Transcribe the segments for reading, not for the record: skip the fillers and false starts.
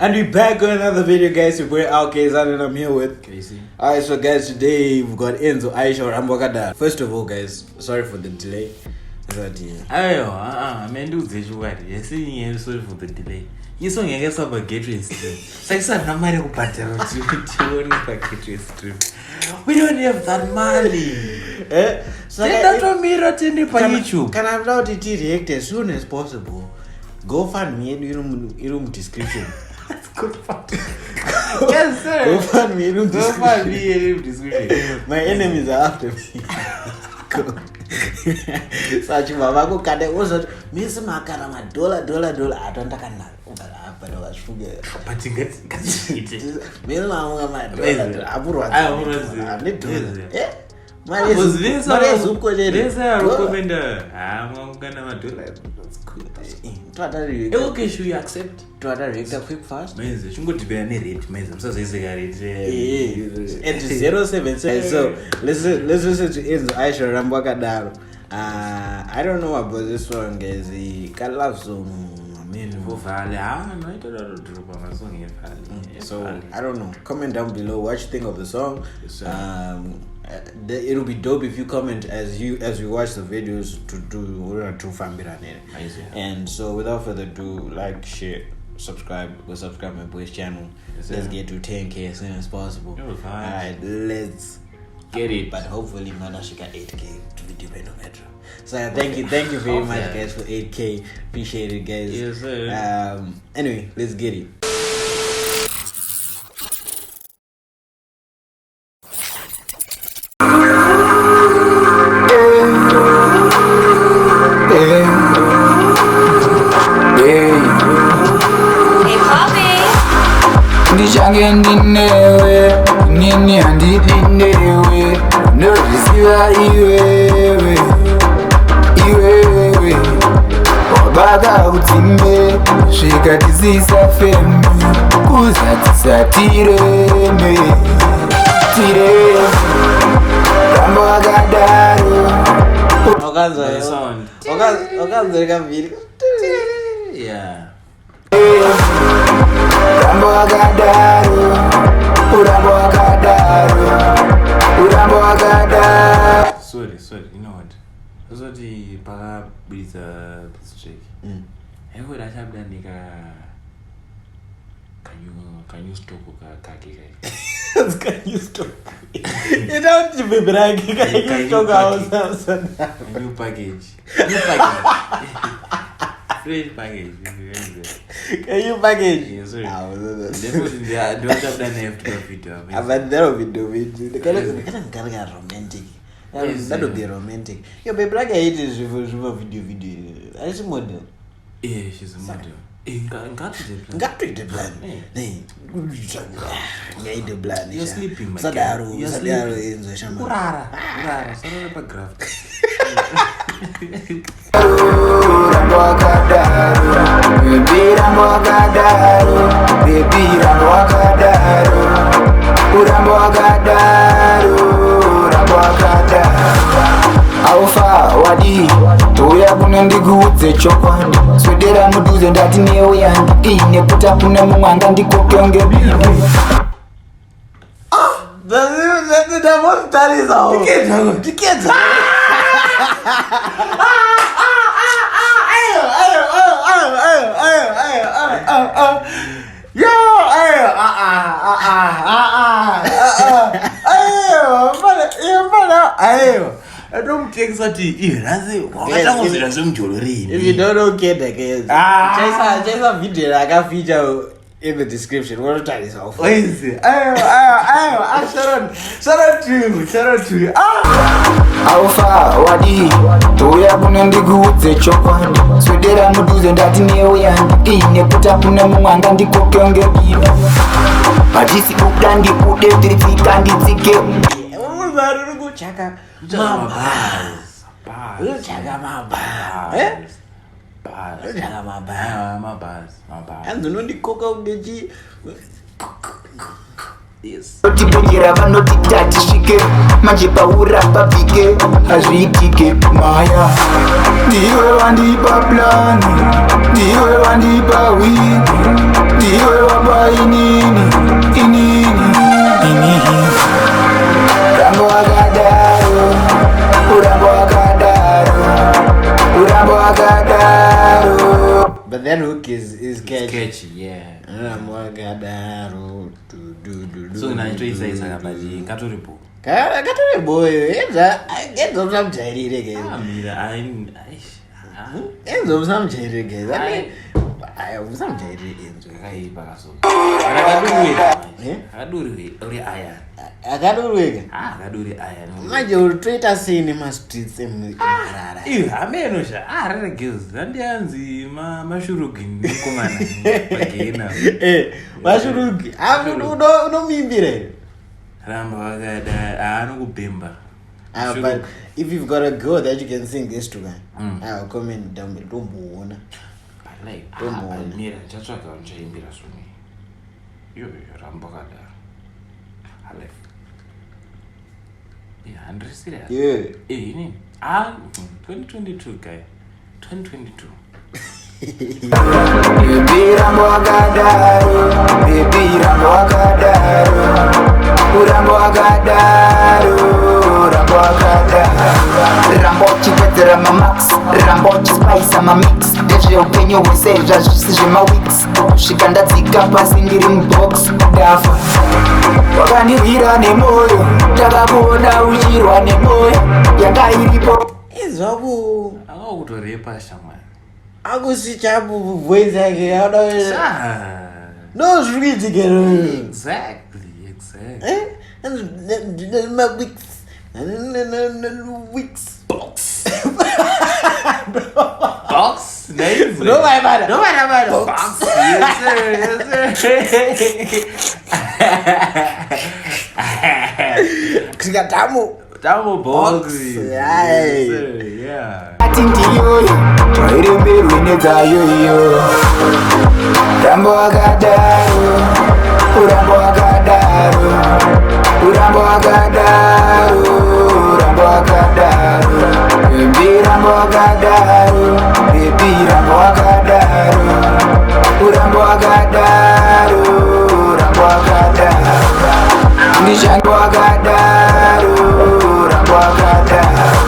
And we're back with another video, guys. We're out, Kayzano, and I'm here with Casey. Alright, so guys, today we've got Enzo Ishall, Ramba Wakadaro. First of all, guys, sorry for the delay. Man, do this what? Yes, sorry for the delay. You saw me get some gateway stream. So I said, I'm not going to stream. We don't have that money. So that on me rotten on YouTube. Can I upload it react as soon as possible? Go find me in room description. That's good fun. Yes, sir. Go find me in room description. Go find me in room description. My enemies are after me. Such mama go kade also miss makara ma dollar atonda kana but was sugar but get miss mama ma dollar aburu okay, should you accept? To other reactor quick fast? Men's should go to be a rate. Men's so say it. It's 076. So listen to Enzo Ishall, Ramba Wakadaro. I don't know about this one, guys. He can love song. So I don't know. Comment down below what you think of the song. It'll be dope if you comment as you watch the videos to and so without further ado, like, share, subscribe my boy's channel. Let's get to 10k as soon as possible. Alright, let's get it. But hopefully Manashika 8k to be dependent on Metro. So thank you very much, guys, for 8k. Appreciate it, guys. Yes, sir. Anyway, let's get it. Ndinewe nini andidinewe nozisiwa iwewe wabaga utimbe svika tisisa femi kuzatisatiireme Ramba Wakadaro Yeah. Ramba Wakadaro, Ramba Wakadaro. Sorry, you know what? That's what the para with strike. I would have done nigga. Can you stop kaki guy? Can you stop? You don't be bragging. Can you stop ourselves? New package. Fresh package. Can you package? Yes, sir. Definitely, don't have done after video. But that will be doing it. Romantic. That would be romantic. Your baby like I hate this video. It's a model. Yeah, she's a model. Got to the plan. The plan. You're sleeping, my Sadaro in the shaman. Rara. Paragraph. Ramba Wakadaro, baby Ramba Wakadaro, baby Ramba Wakadaro, Ramba Wakadaro. Aufa wadi, toya kuna ndigudze chokwadi, swedera muduze ndati newe yandi, ine kuta kuna mumwanga ndikokyonge bibi. The most that is all. The kids. I don't take such a if you don't know, get the kids. Just a video like a feature in the description. What time is off? What is it? Shout out to you. Aufa wadi, toya kuna ndigudze chokwadi, swedera muduze ndati newe yandi, ine kuta kuna mumwanga ndikokyonge bibi. Majisi kudandi kude tiritsika nditsike. Chaka and the cook out the G. Yes. Tibekera vanoti tatishike majipaura papike azvitike maya ndiwe wandipa plani ndiwe wandipa wiki ndiwe waba Ramba Wakadaro. So naitoisa kabaji katoripo. Katoripo. Enzo usamjairire guys. Mira Enzo usamjairire guys. Usamjairire Enzo. Kaipa kaso. Akaduri uri aya. Akadurwega. Akaduri aya. Manje ulitreata sini ma streets emarara. Amenosha. Rere girls. Andianzi mashurugi nikomana. Bagena. Mashurugi. Unomimbire. Ramba Wakadaro. Anokubemba. But if you've got a girl that you can sing this to, I'll comment down below. Don't wanna. Like, mira, chatswaka unchaimbira sumi. Yo, Ramba Wakadaro. Alef. Yeah, I'm serious. Yeah. You need 2022 guy. 2022. Baby Ramba Wakadaro, baby Ramba Wakadaro, Ramba Wakadaro, Ramba Wakadaro. Rambo chipetera ma max, Rambo chispice ma mix. Deje upenyo weseja jisije ma weeks. Shikanda tsika pasi ndiri mbox dafa. Wakanirira nemoyo, takabona uchirwa nemoyo. Yakairipo. Izwaku. Akutorepa shamwa. Akusichapu voice yake hada. No sweet girl. Exactly. And my weeks. Weeks. Box. Box? Nice. No, my man. Box. Yes, sir. Ksikatamu. Double box. Yes, sir. Yeah. Atindiyo, twairemberwe nedzayoyo. Ramba Wakadaro, Ramba Wakadaro, Ramba Wakadaro, Ramba Wakadaro. Baby Ramba Wakadaro, baby Ramba Wakadaro, Ramba Wakadaro, Ramba Wakadaro. Ndichange Wakadaro, Ramba Wakadaro.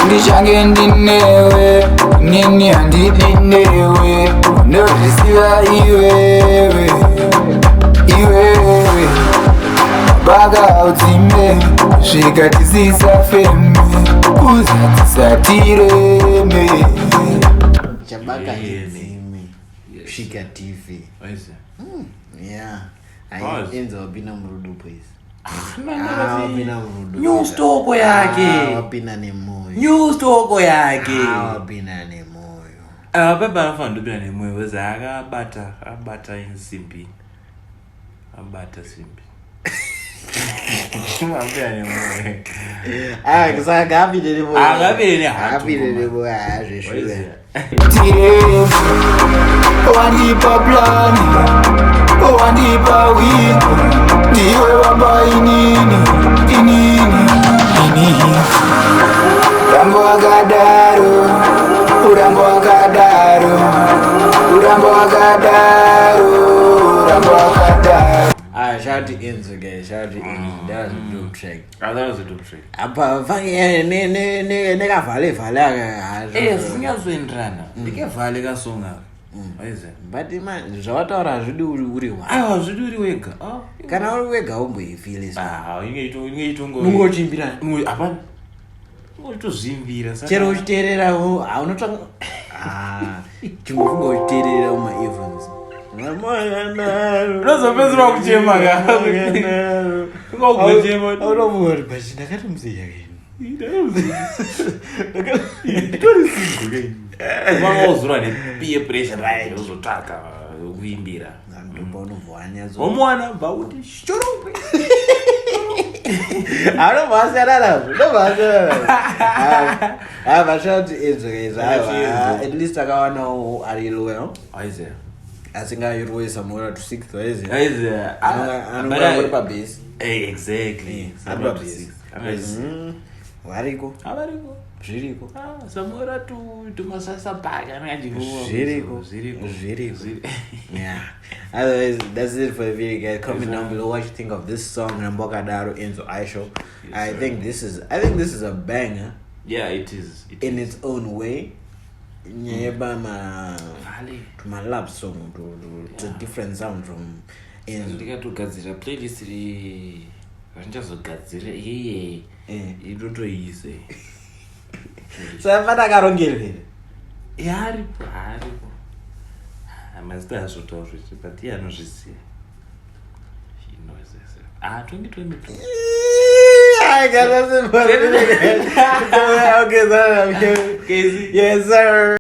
Ndichange ndinewe, nini handidinewe. Nozisiva iwewe, iwewe. Baga utime, svika tisisafeme. Kuza tisatireme. Chabaka hizimi. Yes. Shika TV. What is it? Yeah. Pause. Enzo wapina mrudu please. Wapina mrudu. News toko yake. Wapina ni moyo. News toko yake. Wapina ni moyo. Baba anafana ndobina nemoyo weza abata insimbi. Abata simbi. Wapina nemoyo. Kisa kapile ni moyo. Kapile ni hatu. Kapile ni moyo. Ajeshule. Tireme, wandipa plani, wandipa wingu. Ndiwe wamba inini. Ramba Wakadaro, Ramba Wakadaro, Ramba Wakadaro, Ramba Wakadaro. Shout to Enzo guys, shout to Enzo. That was a dope track. That was a dope track. Apa fangi nega vale Singazoenderana. Ndikevhale kasonga. Waize. But man, zvawataura zvidi uri wa. Zvidi uri wega. Kana uri wega umboifeel Ungeyitongo. ungochimbira. Apana. Ungotozvimbira saka. Chero uchiteerera haunotsvanga chingofunga uchiteerera uma earphones. Unozopedzera kuchema ka. Ungochema. Unomuona but ndakati muzeya keni. Nditori single keni. Wangozura nepeer pressure right uzotsvaka kuimbira. Ndomba unovhanya zo. Omwana bauti shorombe. But shout to Enzo guys. At least akawana ari loyal. Waize. Asingairwe somewhere to 6th waize. Waize. Anongora pa base. Exactly. Apa base. Variko. Avariko. Zviriko. Samora tumasasa bhaka Zviriko. Yeah. Otherwise, that's it for the video, guys. Comment down below what you think of this song, Ramba Wakadaro, Enzo Ishall. I think this is a banger. Yeah, it is. In its own way. nyeba Vale. ma love song to different sound from Enzo. Ndikatogadzira playlist vandinchazogadzira iyeye itotoise Safana karongere. aripo mazita azvotaura zvichi but iye anozviziva. 2022 I got nothing but it. Okay, yes, sir.